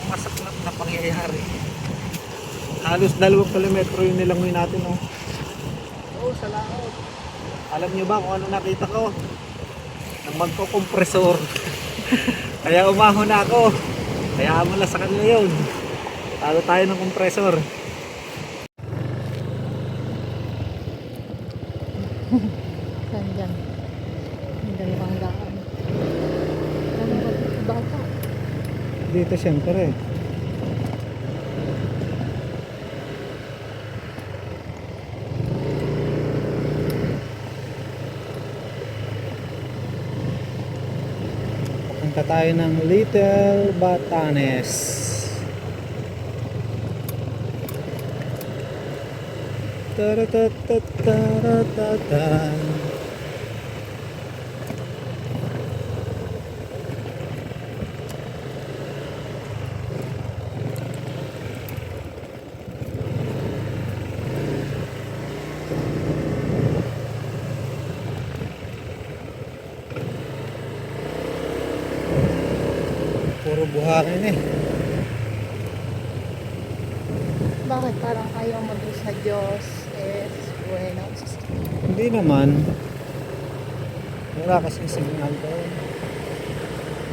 masaklap na pangyayari. Halos 2 kilometro yung nilangoy natin, oh. Oo, sa laot. Alam nyo ba kung ano nakita ko? Nang magko-kompresor. Kaya umahon na ako. Kaya mo lang sa kanila yun. Talo tayo ng kompresor. Saan dyan? Ang dalawang daan. Ano ba dito bata? Dito siyempre. Punta tayo ng Little Batanes. Taratatatatata. Puro buhangin eh. Bakit parang ayaw mo doon sa Diyos es buenos? Hindi naman. Wala kasing signal doon.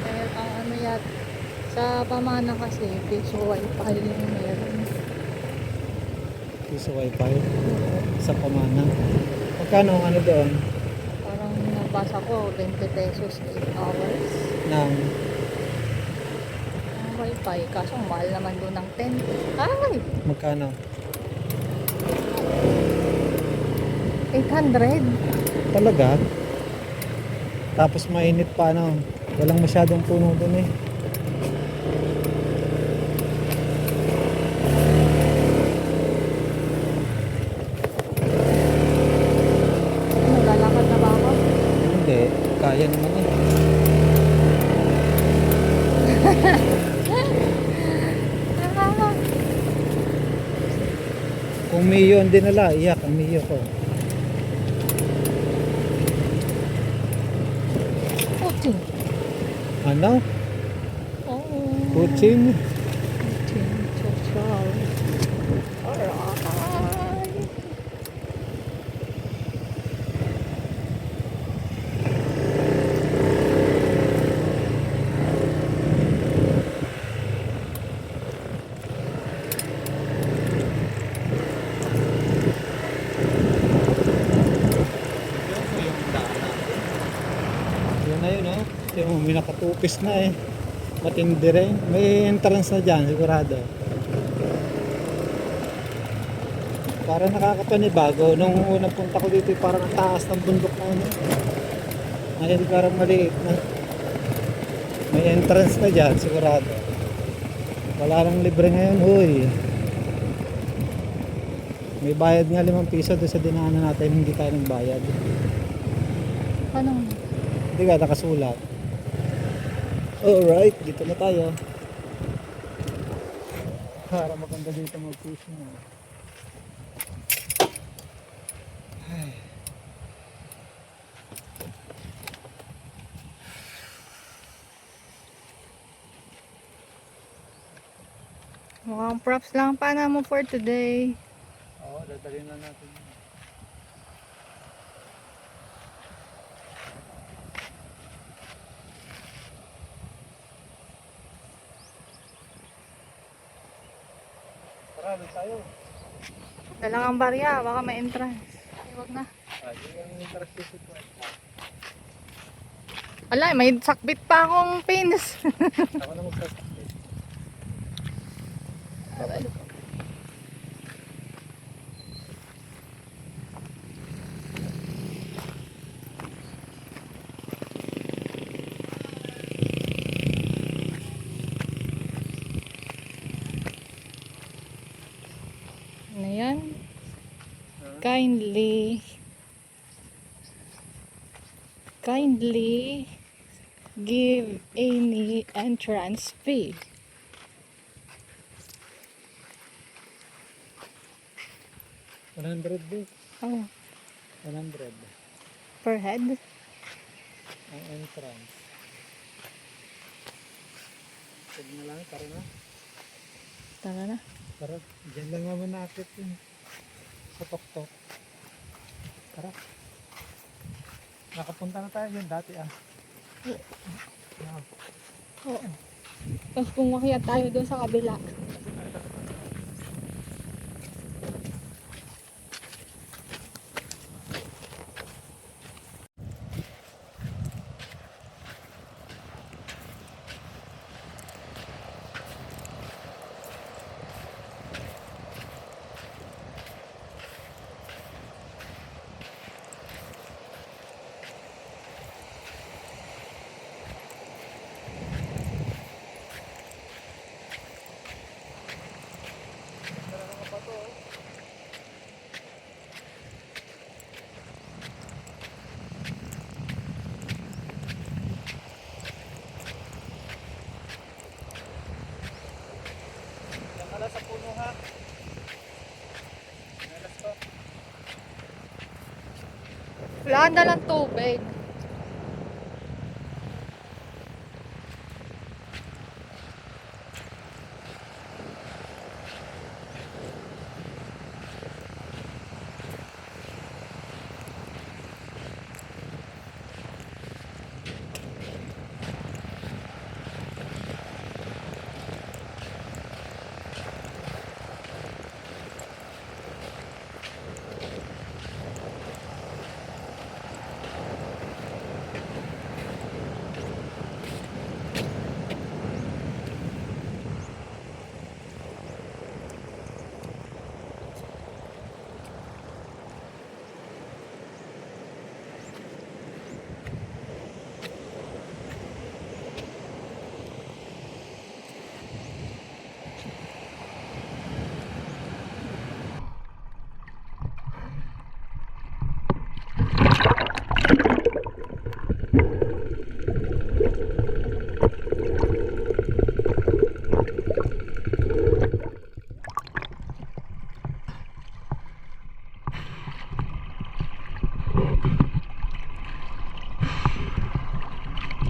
Eh, ang ano yat, sa pamana kasi, piso wifi yung meron. Piso wifi sa Pamana. Magkano ang ano doon? Parang nabasa ko, 20 pesos 8 hours. Ng Ang wifi, kaso ang mahal naman doon ng 10. Ay! magkano? 800? Talaga? Tapos mainit pa, ano? Walang masyadong puno doon eh. Ano, lalakad na ba ako? Hindi, kaya naman eh. Kung Mio ang dinala, iyak ang Mio ko. Putin. Ano? Oo. Putin? Putin. Social. Alright. Yun na yun, oh. Yung may nakatupis na eh. Matindi rin. May entrance na dyan, sigurado. Parang nakakapanibago. Nung unang punta ko dito, parang ang taas ng bundok na ano. Ngayon parang maliit na. May entrance na dyan, sigurado. Wala nang libre ngayon, huy. May bayad nga 5 piso doon sa dinaanan natin, hindi tayo nagbayad. Anong? Hindi ka nakasulat. Alright, dito na tayo. Para maganda dito mag-fishing. Ay. Mukhang props lang pana mo for today. Oo, dadalhin na natin. Tara, doon tayo. Dalangang barya, baka may entrance. Ay, wag na. Yung interest visit ko. Ala, may sakbit pa akong pins. Ako na magsasakit. Ano yan? Kindly give any entrance fee. $100 Oh, 100 per head. ang entrance. Pwede na lang, tara na. Tara na. Tara, dyan lang naman nakakit yun. Sa tok-tok. Tara. Nakapunta na tayo yun dati ah. Oo. Tapos pumakyat tayo doon sa kabila. Nakala sa puno ha. Nalas ko. Wala ka dalang tubig.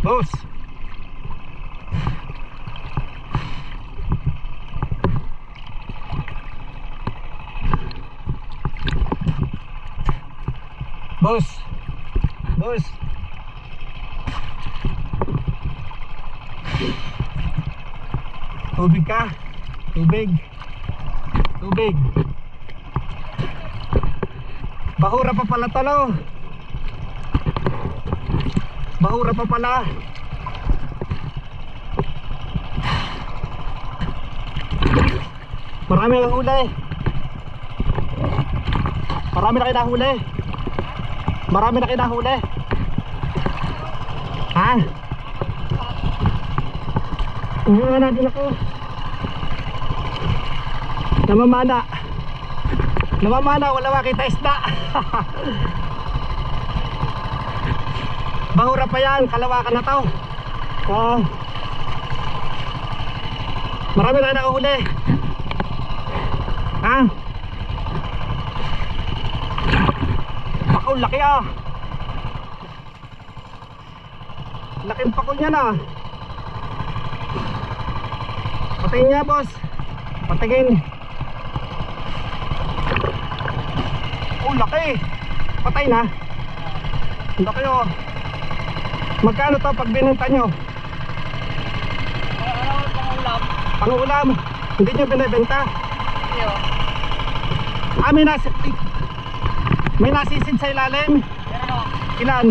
Boss! Boss! Boss! Tubig ka? Tubig? Tubig? Bahura pa pala talo. Bahura pa pala. Marami na huli. Marami na kayo nahuli. Marami na kayo nahuli. Ha? Uhuha natin ako. Namamana. Namamana, wala makita isda. Bahura pa yan, kalawakan na to. Marami na nakuhuli. Ha? Pakul, laki ah. Laking pakul niya na. Patingin niya boss. Patingin. Oh, laki. Patay na. Laki oh. Magkano to pag binenta nyo? Pangulam. Pangulam? Hindi nyo binibenta? Iyo. May nasisid sa ilalim? Pero Ilan?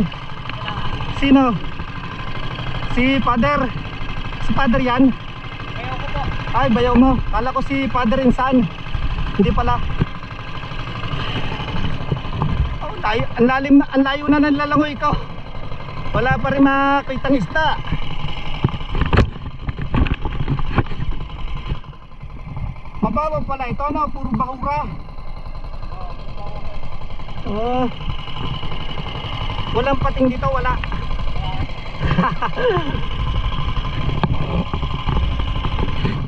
Sino? Si Father? Si Father yan? kayo ko po. Ay, bayaw mo. Kala ko si Father Insan. Hindi pala. Oh, layo, ang lalim na, ang layo na ng lalangoy ko. Wala pa rin makitang isda. Mababaw pala ito, no? Puro bahura. Walang pating dito, wala.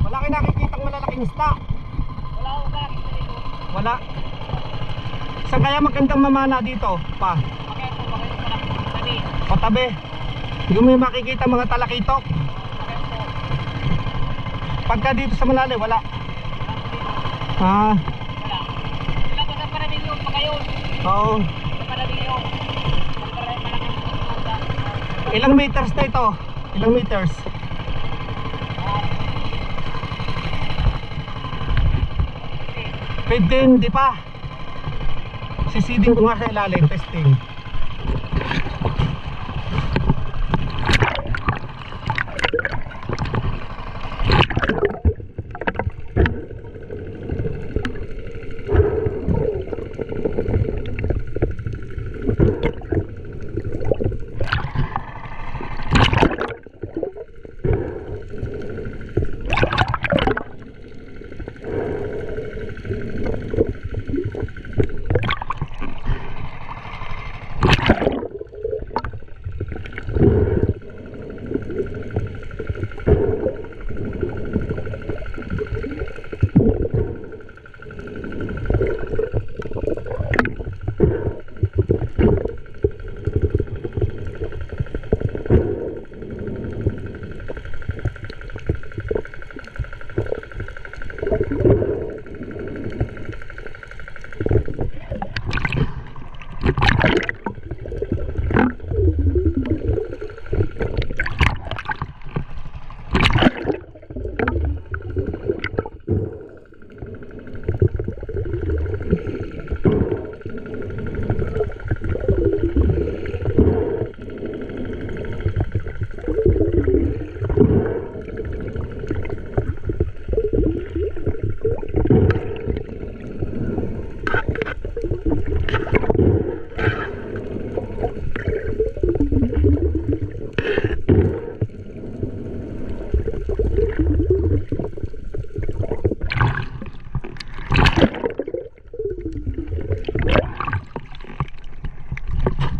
Wala kayo nakikitang malalaking isda. Wala akong nakakita dito. Wala. Saan kaya magandang mamana dito? Pa, Bakit po pala sabi. patabi. Hindi mo makikita mga talakitok. Bakit po. Pagka dito sa malalim, wala. Ah, Wala. Sila ko sa parating yung pakayon. oo. Sa parating yung. Ilang meters na ito? Ilang meters? Pwede, di pa. Sisiding ko nga sa ilalim, testing.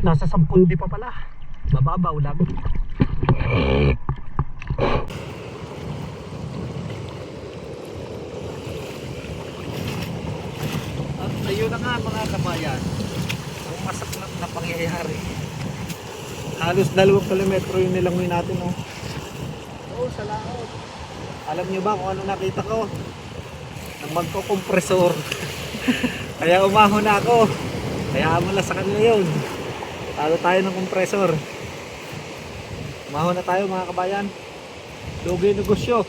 Nasa 10 di pa pala. Mababaw lang. At ayun na nga mga kabayan, ang masaklap na pangyayari. Halos 2 kilometro yung nilangoy natin, oh. Oo, sa laot. Alam nyo ba kung ano nakita ko? Ang magko-kompresor. Kaya umahon na ako. Kaya mo lang sa kanila yun. Talo tayo ng kompresor. Umahon na tayo mga kabayan. Lugi negosyo.